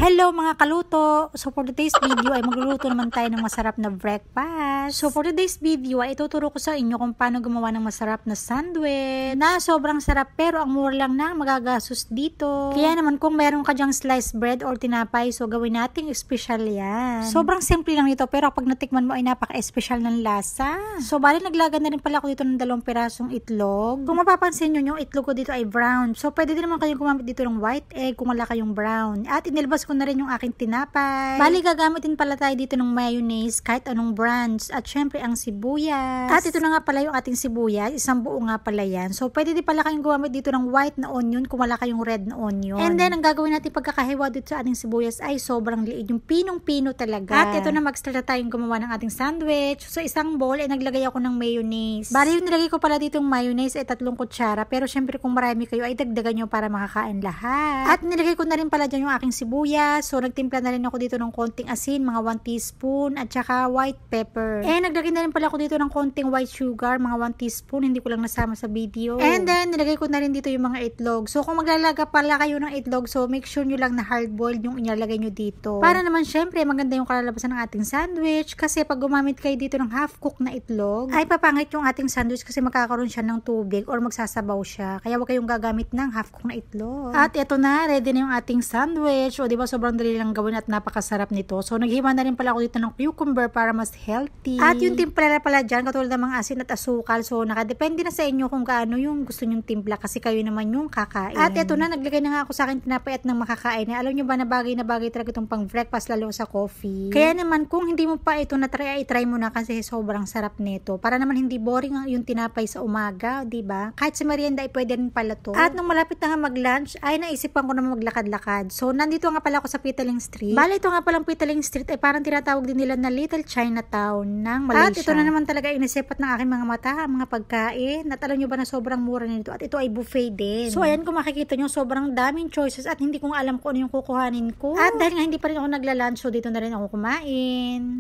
Hello mga kaluto! So for today's video ay magluluto naman tayo ng masarap na breakfast. So for today's video ay ituturo ko sa inyo kung paano gumawa ng masarap na sandwich na sobrang sarap pero ang mura lang na magagastos dito. Kaya naman kung meron ka dyang sliced bread or tinapay, so gawin nating espesyal yan. Sobrang simple lang nito pero kapag natikman mo ay napaka-espesyal ng lasa. So bali naglaga na rin pala ako dito ng 2 pirasong itlog. Kung mapapansin nyo yung itlog ko dito ay brown. So pwede din naman kayong gumamit dito ng white egg kung wala kayong brown. At inilabas ko na rin yung aking tinapay. Bali gagamitin pala tayo dito ng mayonnaise kahit anong brands at syempre ang sibuyas. At ito na nga pala yung ating sibuyas, isang buo nga pala yan. So pwede din pala kayong gumamit dito ng white na onion kung wala kayong red na onion. And then ang gagawin natin pagkakahiwa dito sa ating sibuyas ay sobrang liit, yung pinong-pino talaga. At ito na mag-start na tayong gumawa ng ating sandwich. So sa isang bowl ay naglagay ako ng mayonnaise. Bali yung nilagay ko pala dito yung mayonnaise ay 3 kutsara pero syempre kung marami kayo ay dagdagan nyo para makakain lahat. At nilagay ko na rin pala dyan yung aking sibuyas. So nagtimpla na rin ako dito ng konting asin, mga 1 teaspoon at saka white pepper. And naglagay na rin pala ako dito ng konting white sugar, mga 1 teaspoon, hindi ko lang nasama sa video. And then nilagay ko na rin dito yung mga itlog. So kung maglalaga pala kayo ng itlog, so make sure nyo lang na hard boiled yung ilalagay nyo dito. Para naman syempre maganda yung kalalabasan ng ating sandwich kasi pag gumamit kayo dito ng half cook na itlog, ay papangit yung ating sandwich kasi magkakaroon siya ng tubig or magsasabaw siya. Kaya wag kayong gagamit ng half cook na itlog. At ito na, ready na yung ating sandwich. O diba sobrang dali lang gawin at napakasarap nito. So naghiwa na rin pala ako dito ng cucumber para mas healthy. At yung timpla na pala dyan, katulad ng mga asin at asukal. So nakadepende na sa inyo kung gaano yung gusto nyong timpla kasi kayo naman yung kakain. At ito na, naglagay na nga ako sa akin tinapay at ng makakain. Alam nyo ba na bagay talaga itong pang breakfast lalo sa coffee. Kaya naman kung hindi mo pa ito na-try, ay try mo na kasi sobrang sarap nito. Para naman hindi boring yung tinapay sa umaga, diba? Kahit sa merienda ay pwede rin pala to. At nung malapit na nga mag-lunch, ay naisipan ko na maglakad-lakad. So nandito nga pala ako sa Petaling Street. Bale, ito nga palang Petaling Street ay parang tinatawag din nila na Little Chinatown ng Malaysia. At ito na naman talaga inisipat ng aking mga mata, mga pagkain. At alam nyo ba na sobrang mura nito? At ito ay buffet din. So ayan, kung makikita nyo, sobrang daming choices at hindi ko nga alam kung ano yung kukuhanin ko. At dahil nga hindi pa rin ako nagla-lunch, so dito na rin ako kumain.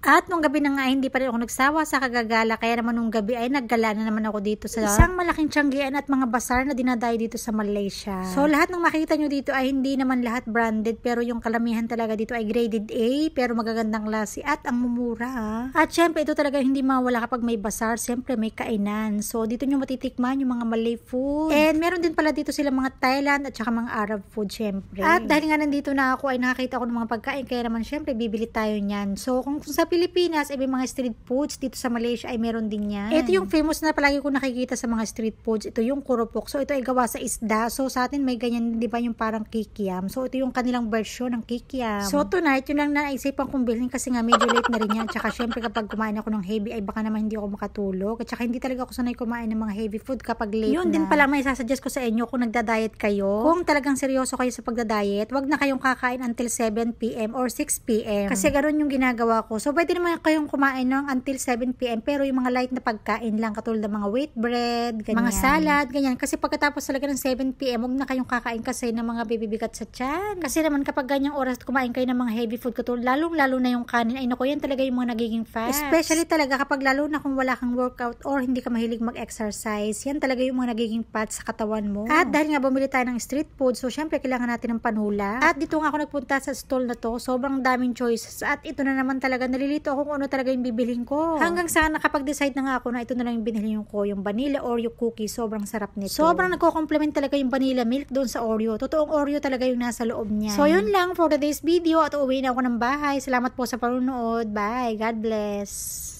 At nung gabi na nga hindi pa rin ako nagsawa sa kagagala, kaya naman nung gabi ay naggala na naman ako dito sa isang malaking tiyanggian at mga bazaar na dinadayo dito sa Malaysia. So lahat ng makikita nyo dito ay hindi naman lahat branded pero yung kalamihan talaga dito ay graded A pero magagandang klase at ang mumura. At syempre ito talaga hindi mawala kapag may bazaar, syempre may kainan. So dito nyo matitikman yung mga Malay food. And meron din pala dito sila mga Thailand at saka mga Arab food syempre. At dahil nga nandito na ako ay nakakita ako ng mga pagkain kaya naman syempre bibili tayo niyan. So kung sa Pilipinas, ay may mga street foods dito sa Malaysia ay meron din yan. Ito yung famous na palagi ko nakikita sa mga street foods. Ito yung kurupok. So ito ay gawa sa isda. So sa atin may ganyan, di ba, yung parang kikiam. So ito yung kanilang version ng kikiam. So tonight, yun lang naisipan kong bilhin kasi nga medyo late na rin yan. Tsaka syempre kapag kumain ako ng heavy ay baka naman hindi ako makatulog. At tsaka hindi talaga ako sanay kumain ng mga heavy food kapag late yun na. Din pala may sasuggest ko sa inyo kung nagda-diet kayo. Kung talagang seryoso kayo sa pagda-diet, wag na kayong kakain until 7 p.m. or 6 p.m. Kasi ganoon yung ginagawa ko. So pwede naman kayong kumain ng until 7 p.m. pero yung mga light na pagkain lang katulad ng mga wheat bread, ganyan. Mga salad, ganyan. Kasi pagkatapos talaga ng 7 p.m. huwag na kayong kakain kasi ng mga bibibigat sa tiyan. Kasi naman kapag ganyang oras kumain kayo ng mga heavy food katulad, lalo na yung kanin, ay naku, yan talaga yung mga nagiging fats. Especially talaga kapag lalo na kung wala kang workout or hindi ka mahilig mag-exercise, yan talaga yung mga nagiging fats sa katawan mo. At dahil nga bumili tayo ng street food, so syempre kailangan natin ng panula. At dito nga ako nagpunta sa stall na to, sobrang daming choices. At ito na naman talaga, nalilito ako kung ano talaga yung bibilhin ko. Hanggang sa nakapag-decide na nga ako na ito na lang yung binilhin ko, yung vanilla Oreo cookie. Sobrang sarap nito. Sobrang nagko-complement talaga yung vanilla milk doon sa Oreo. Totoong Oreo talaga yung nasa loob niya. So yun lang for today's video at uuwi na ako ng bahay. Salamat po sa panonood. Bye. God bless.